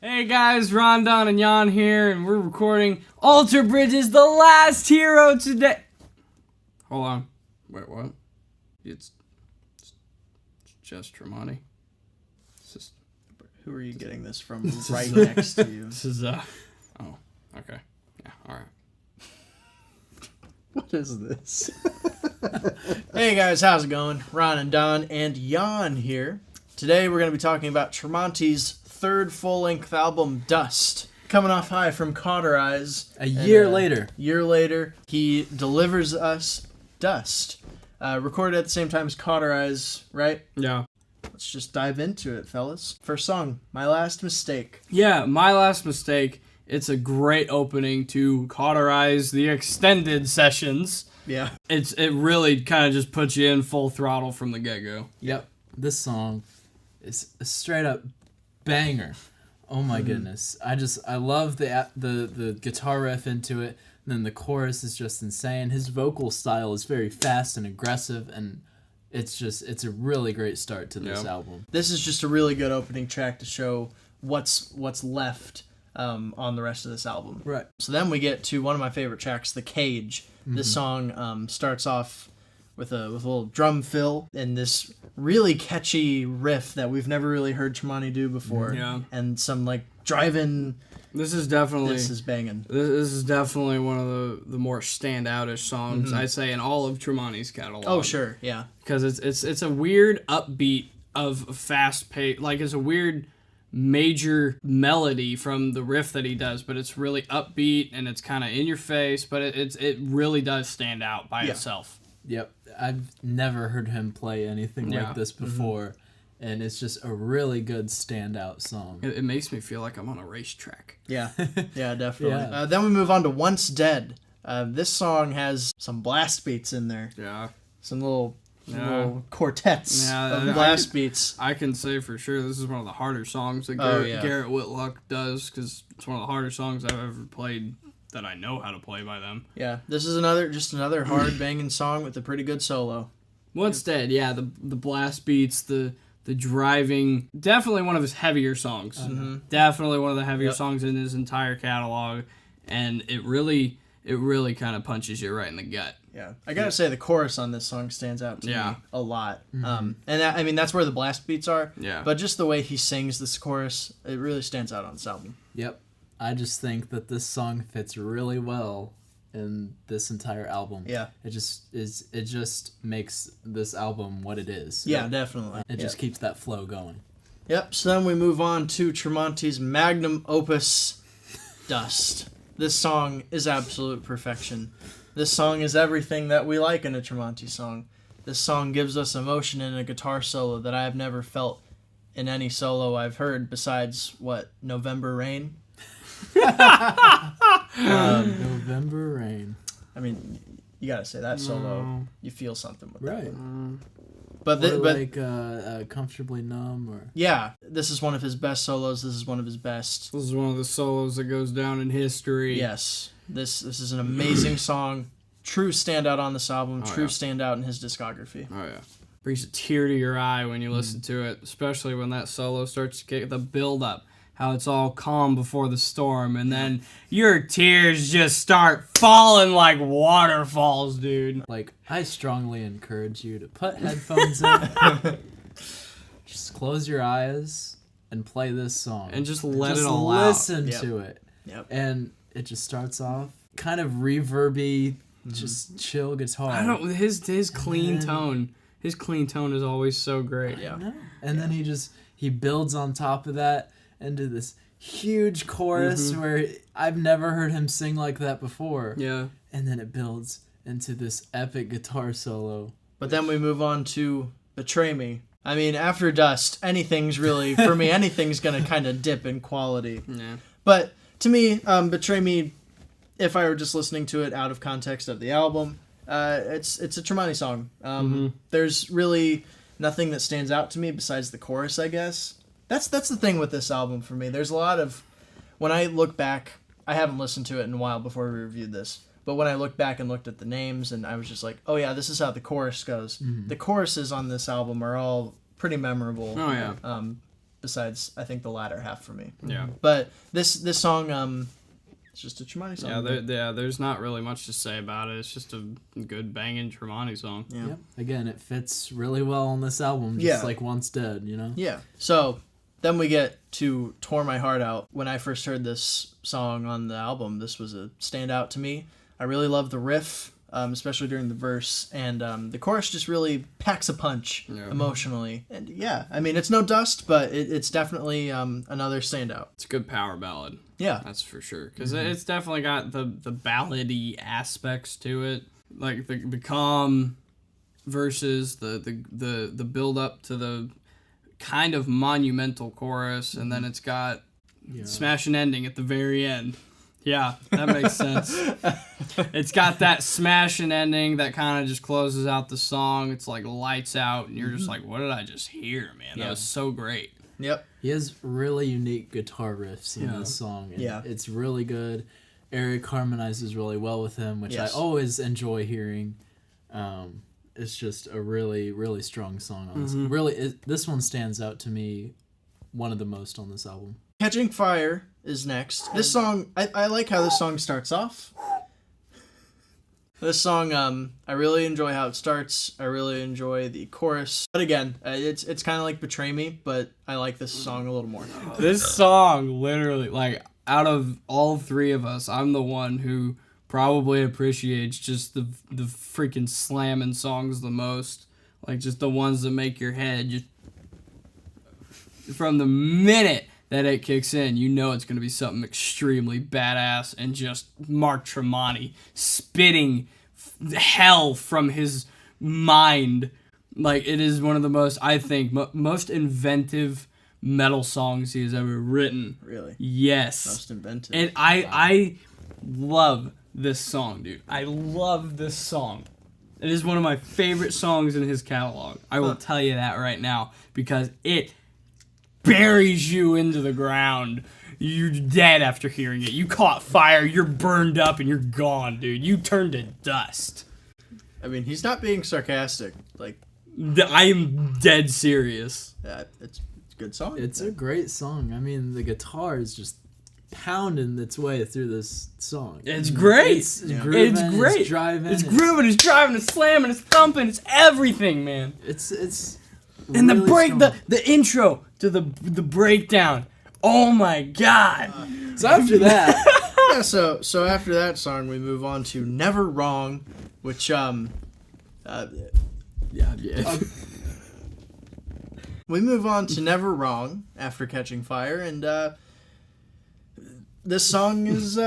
Hey guys, Ron&Don and Jan here, and we're recording Alter Bridge's The Last Hero today. Hold on. Wait, what? It's just Tremonti. Who are you getting this from right next to you? This is, oh, okay. Yeah, alright. What is this? Hey guys, how's it going? Ron&Don and Jan here. Today we're going to be talking about Tremonti's third full-length album, Dust. Coming off high from Cauterize. A year later, he delivers us Dust. Recorded at the same time as Cauterize, right? Yeah. Let's just dive into it, fellas. First song, My Last Mistake. Yeah, My Last Mistake. It's a great opening to Cauterize the extended sessions. Yeah. It really kind of just puts you in full throttle from the get-go. Yep. This song is a straight up banger. Oh my goodness. I love the guitar riff into it. And then the chorus is just insane. His vocal style is very fast and aggressive, and it's a really great start to this album. This is just a really good opening track to show what's left on the rest of this album. Right. So then we get to one of my favorite tracks, The Cage. This song starts off with a little drum fill and this really catchy riff that we've never really heard Tremonti do before. Yeah. And some like drive-in. This is banging. This is definitely one of the more standoutish songs I'd say in all of Tremonti's catalog. Oh sure, yeah. Because it's a weird upbeat of fast pace, like it's a weird major melody from the riff that he does, but it's really upbeat and it's kind of in your face, but it really does stand out by itself. Yep. I've never heard him play anything like this before. And it's just a really good standout song. It makes me feel like I'm on a racetrack. Yeah, yeah, definitely. Yeah. Then we move on to Once Dead. This song has some blast beats in there. Yeah. Some little quartets of blast beats. I can say for sure this is one of the harder songs that Garrett Whitlock does, because it's one of the harder songs I've ever played that I know how to play by them. Yeah, this is another hard banging song with a pretty good solo. Once Dead, yeah, the blast beats, the driving, definitely one of his heavier songs. Definitely one of the heavier songs in his entire catalog, and it really kind of punches you right in the gut. Yeah, I gotta say the chorus on this song stands out to me a lot. And that's where the blast beats are. Yeah. But just the way he sings this chorus, it really stands out on this album. Yep. I just think that this song fits really well in this entire album. Yeah. It just makes this album what it is. Yeah, definitely. It just keeps that flow going. Yep, so then we move on to Tremonti's magnum opus, Dust. This song is absolute perfection. This song is everything that we like in a Tremonti song. This song gives us emotion in a guitar solo that I have never felt in any solo I've heard besides, November Rain? November Rain. I mean, you gotta say that solo, you feel something with that Right. one. Comfortably Numb, or Yeah, this is one of his best solos. This is one of his best. This is one of the solos that goes down in history. Yes, this is an amazing song. True standout on this album. True standout in his discography. Oh yeah, brings a tear to your eye when you listen to it, especially when that solo starts to get the build up. How it's all calm before the storm, and then your tears just start falling like waterfalls, dude. like, I strongly encourage you to put headphones in, just close your eyes and play this song, And just let it all out. Listen to it. Yep. And it just starts off kind of reverby, just chill guitar. I don't. His clean tone. His clean tone is always so great. Yeah. And then he builds on top of that into this huge chorus where I've never heard him sing like that before. Yeah. And then it builds into this epic guitar solo. But then we move on to Betray Me. I mean, after Dust, anything's going to kind of dip in quality. Yeah. But to me, Betray Me, if I were just listening to it out of context of the album, it's a Tremonti song. There's really nothing that stands out to me besides the chorus, I guess. That's the thing with this album for me. There's a lot of, when I look back, I haven't listened to it in a while before we reviewed this, but when I looked back and looked at the names, and I was just like, oh yeah, this is how the chorus goes. The choruses on this album are all pretty memorable. Oh yeah. besides I think the latter half for me. Yeah. But this song, it's just a Tremonti song. There's not really much to say about it. It's just a good banging Tremonti song. Yeah. Yep. Again, it fits really well on this album, just like Once Dead, you know? Yeah. So then we get to Tore My Heart Out. When I first heard this song on the album, this was a standout to me. I really love the riff, especially during the verse, and the chorus just really packs a punch emotionally. And yeah, I mean, it's no Dust, but it's definitely another standout. It's a good power ballad. Yeah. That's for sure. Because it's definitely got the ballady aspects to it. Like the calm verses, the build up to the kind of monumental chorus, and then it's got smashing ending at the very end. Yeah, that makes sense. It's got that smashing ending that kind of just closes out the song. It's like lights out, and you're just like, what did I just hear, man? That was so great. Yep. He has really unique guitar riffs in this song. And it's really good. Eric harmonizes really well with him, which I always enjoy hearing. It's just a really, really strong song on this. Really, this one stands out to me one of the most on this album. Catching Fire is next. This song, I like how this song starts off. This song, I really enjoy how it starts. I really enjoy the chorus. But again, it's kind of like Betray Me, but I like this song a little more. This song, literally, like, out of all three of us, I'm the one who probably appreciates just the freaking slamming songs the most. Like, just the ones that make your head just... From the minute that it kicks in, you know it's going to be something extremely badass, and just Mark Tremonti spitting hell from his mind. Like, it is one of the most, I think, most inventive metal songs he has ever written. Really? Yes. Most inventive. And I love this song, dude. I love this song. It is one of my favorite songs in his catalog. I will tell you that right now, because it buries you into the ground. You're dead after hearing it. You caught fire, you're burned up, and you're gone, dude. You turned to dust. I mean, he's not being sarcastic. Like, I am dead serious. it's a good song. It's a great song. I mean, the guitar is just pounding its way through this song. It's great. It's grooving, it's great. It's driving. It's grooving, it's driving, it's slamming, it's thumping, it's everything, man. It's and really the break, strong. the intro to the breakdown. Oh my god. So after that, Yeah, so after that song, we move on to Never Wrong, which we move on to Never Wrong after Catching Fire, and this song is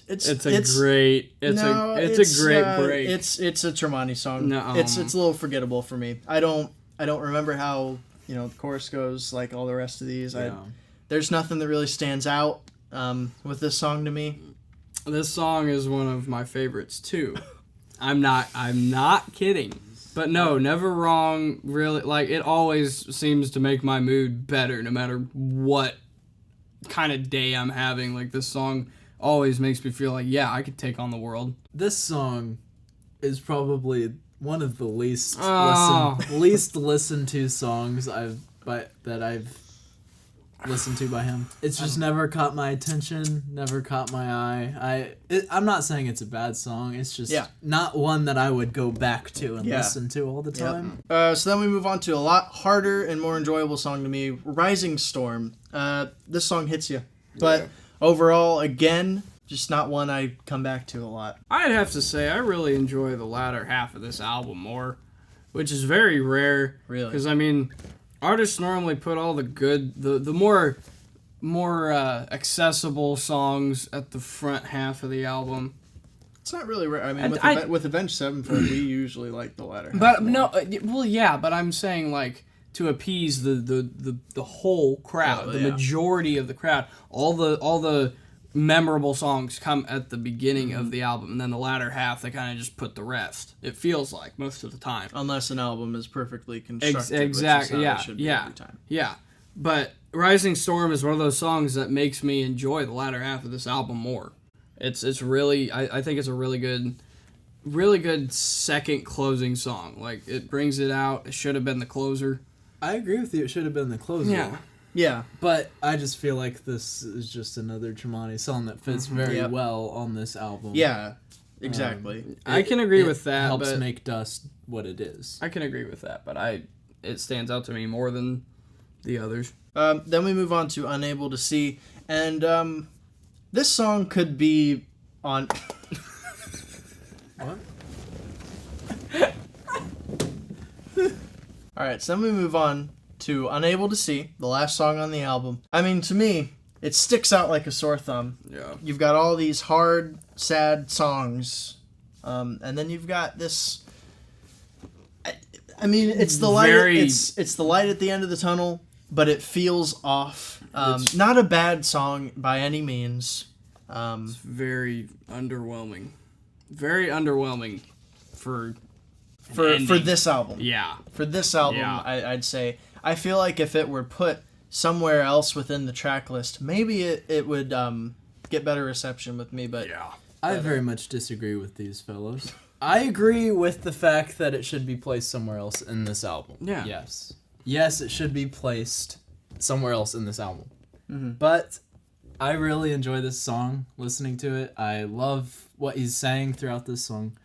it's a great break. It's a Tremonti song. No. It's a little forgettable for me. I don't remember how the chorus goes like all the rest of these. There's nothing that really stands out with this song to me. This song is one of my favorites too. I'm not kidding. But no, Never Wrong really, like, it always seems to make my mood better no matter what kind of day I'm having. Like, this song always makes me feel like, yeah, I could take on the world. this song is probably one of the least listened to songs I've listened to by him. It's just never caught my attention, never caught my eye. I'm not saying it's a bad song. It's just not one that I would go back to and listen to all the time. So then we move on to a lot harder and more enjoyable song to me, Rising Storm. This song hits you. But overall, again, just not one I come back to a lot. I'd have to say I really enjoy the latter half of this album more, which is very rare. Really? Because, I mean, artists normally put all the good, the more accessible songs at the front half of the album. It's not really rare. I mean, with Avenged Sevenfold, we usually like the latter half. But no, well, yeah, but I'm saying, like, to appease the whole crowd, the majority of the crowd, all the memorable songs come at the beginning of the album, and then the latter half they kind of just put the rest. It feels like most of the time, unless an album is perfectly constructed. Exactly. Every time. Yeah. But Rising Storm is one of those songs that makes me enjoy the latter half of this album more. It's really, I think it's a really good second closing song. Like, it brings it out. It should have been the closer. I agree with you. It should have been the closer. Yeah. Yeah. But I just feel like this is just another Tremonti song that fits very Yep. well on this album. Yeah. Exactly. I can agree It with that. helps but make Dust what it is. I can agree with that, but it stands out to me more than the others. Then we move on to Unable to See, and this song could be on. What? All right, so then we move on to Unable to See, the last song on the album. I mean, to me, it sticks out like a sore thumb. Yeah. You've got all these hard, sad songs, and then you've got this. I mean, it's the light. It's the light at the end of the tunnel, but it feels off. Not a bad song by any means. It's very underwhelming. Very underwhelming for this album. Yeah. For this album, Yeah. I'd say I feel like if it were put somewhere else within the track list, maybe it would get better reception with me. But Yeah. I very much disagree with these fellows. I agree with the fact that it should be placed somewhere else in this album. Yeah. Yes. Yes, it should be placed somewhere else in this album. Mm-hmm. But I really enjoy this song, listening to it. I love what he's saying throughout this song.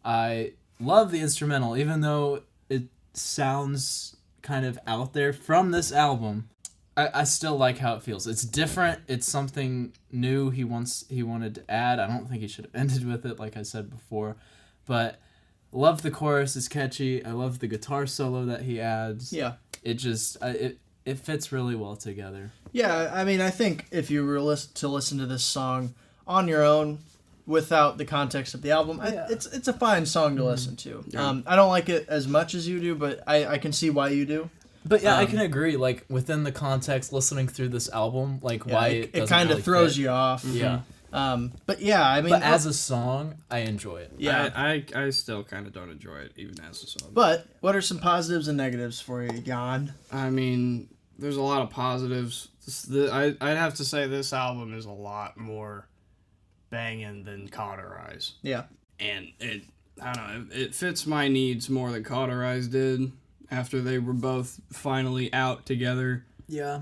I love the instrumental, even though it sounds kind of out there from this album. I still like how it feels. It's different. It's something new he wanted to add. I don't think he should have ended with it, like I said before. But I love the chorus. It's catchy. I love the guitar solo that he adds. yeah. It just it fits really well together. Yeah, I mean, I think if you were to listen to this song on your own, without the context of the album, Yeah. it's a fine song to listen to. Yeah. I don't like it as much as you do, but I can see why you do. But yeah, I can agree. Like within the context, listening through this album, like Yeah, why it doesn't kind of really throws fit. you off. Yeah, But yeah, I mean, but as a song, I enjoy it. yeah. I still kind of don't enjoy it, even as a song. But what are some positives and negatives for you, Jan? I mean, there's a lot of positives. I'd have to say this album is a lot more banging than Cauterize. Yeah. And I don't know, it fits my needs more than Cauterize did after they were both finally out together. Yeah.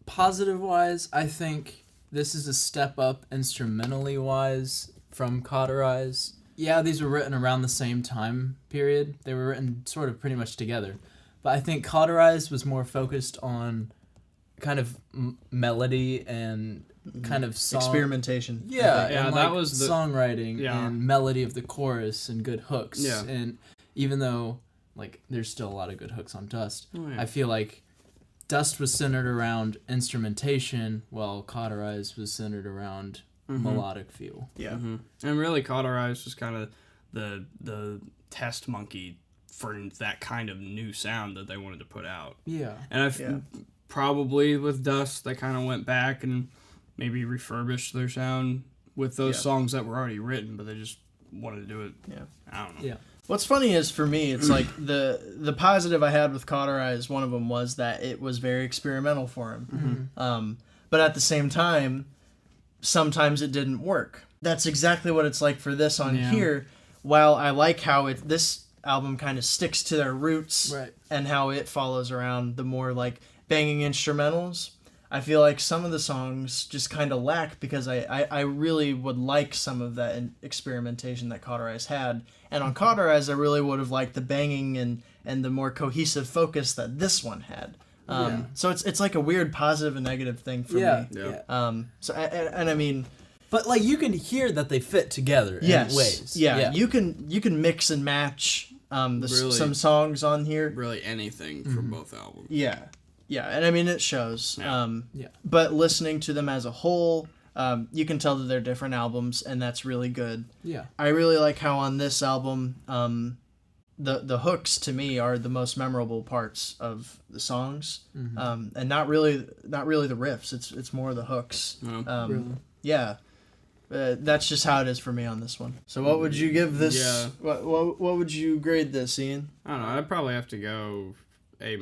Positive wise, I think this is a step up instrumentally wise from Cauterize. Yeah, these were written around the same time period. They were written sort of pretty much together. But I think Cauterize was more focused on kind of melody and kind of song. Experimentation. Yeah, Yeah, and that like was the- songwriting Yeah. and melody of the chorus and good hooks. Yeah. And even though like there's still a lot of good hooks on Dust, Oh, yeah. I feel like Dust was centered around instrumentation, while Cauterize was centered around melodic feel. Yeah. And really, Cauterize was kind of the test monkey for that kind of new sound that they wanted to put out. Yeah. And probably with Dust, they kind of went back and maybe refurbished their sound with those Yeah. songs that were already written, but they just wanted to do it. Yeah. I don't know. Yeah. What's funny is for me, it's like the positive I had with Cauterize, one of them was that it was very experimental for him. But at the same time, sometimes it didn't work. That's exactly what it's like for this on Yeah. here. While I like how this album kind of sticks to their roots Right. and how it follows around the more like banging instrumentals, I feel like some of the songs just kind of lack because I really would like some of that experimentation that Cauterize had. And on Cauterize, I really would have liked the banging and the more cohesive focus that this one had. Yeah. So it's like a weird positive and negative thing for Yeah. me. Yeah. So and I mean, But like you can hear that they fit together yes, in ways. yeah, you can mix and match Really? some songs on here. Really anything from both albums. Yeah, and I mean it shows. Yeah. Yeah. But listening to them as a whole, you can tell that they're different albums, and that's really good. Yeah. I really like how on this album, the hooks to me are the most memorable parts of the songs, and not really the riffs. It's more the hooks. Yeah. Really. Yeah. That's just how it is for me on this one. So what would you give this? Yeah. What would you grade this, Ian? I don't know. I'd probably have to go A-,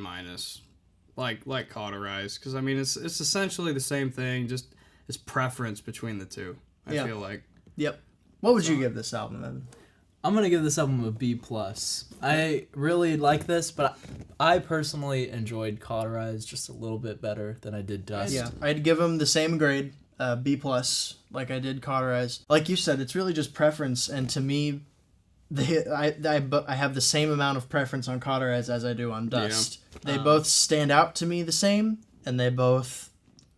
like Cauterize, because I mean it's essentially the same thing, just it's preference between the two. I Yeah. feel like. Yep. What would you give this album, Evan? I'm gonna give this album a B+. I really like this, but I personally enjoyed Cauterize just a little bit better than I did Dust. Yeah, I'd give them the same grade, B+, like I did Cauterize. Like you said, it's really just preference, and to me, I have the same amount of preference on Cauterize as I do on Dust. Yeah. They both stand out to me the same, and they both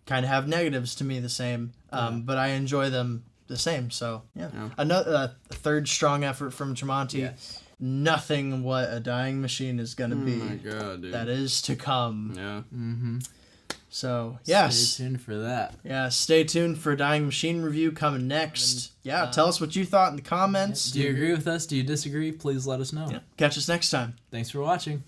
kind of have negatives to me the same, but I enjoy them the same. So yeah. Another third strong effort from Tremonti. Yes. Nothing what a dying machine is gonna be. Oh my God, dude. That is to come. Yeah. Mm-hmm. So yes, stay tuned for that. Yeah, stay tuned for Dying Machine review coming next. Yeah, tell us what you thought in the comments. Do you agree with us? Do you disagree? Please let us know. Yeah. Catch us next time. Thanks for watching.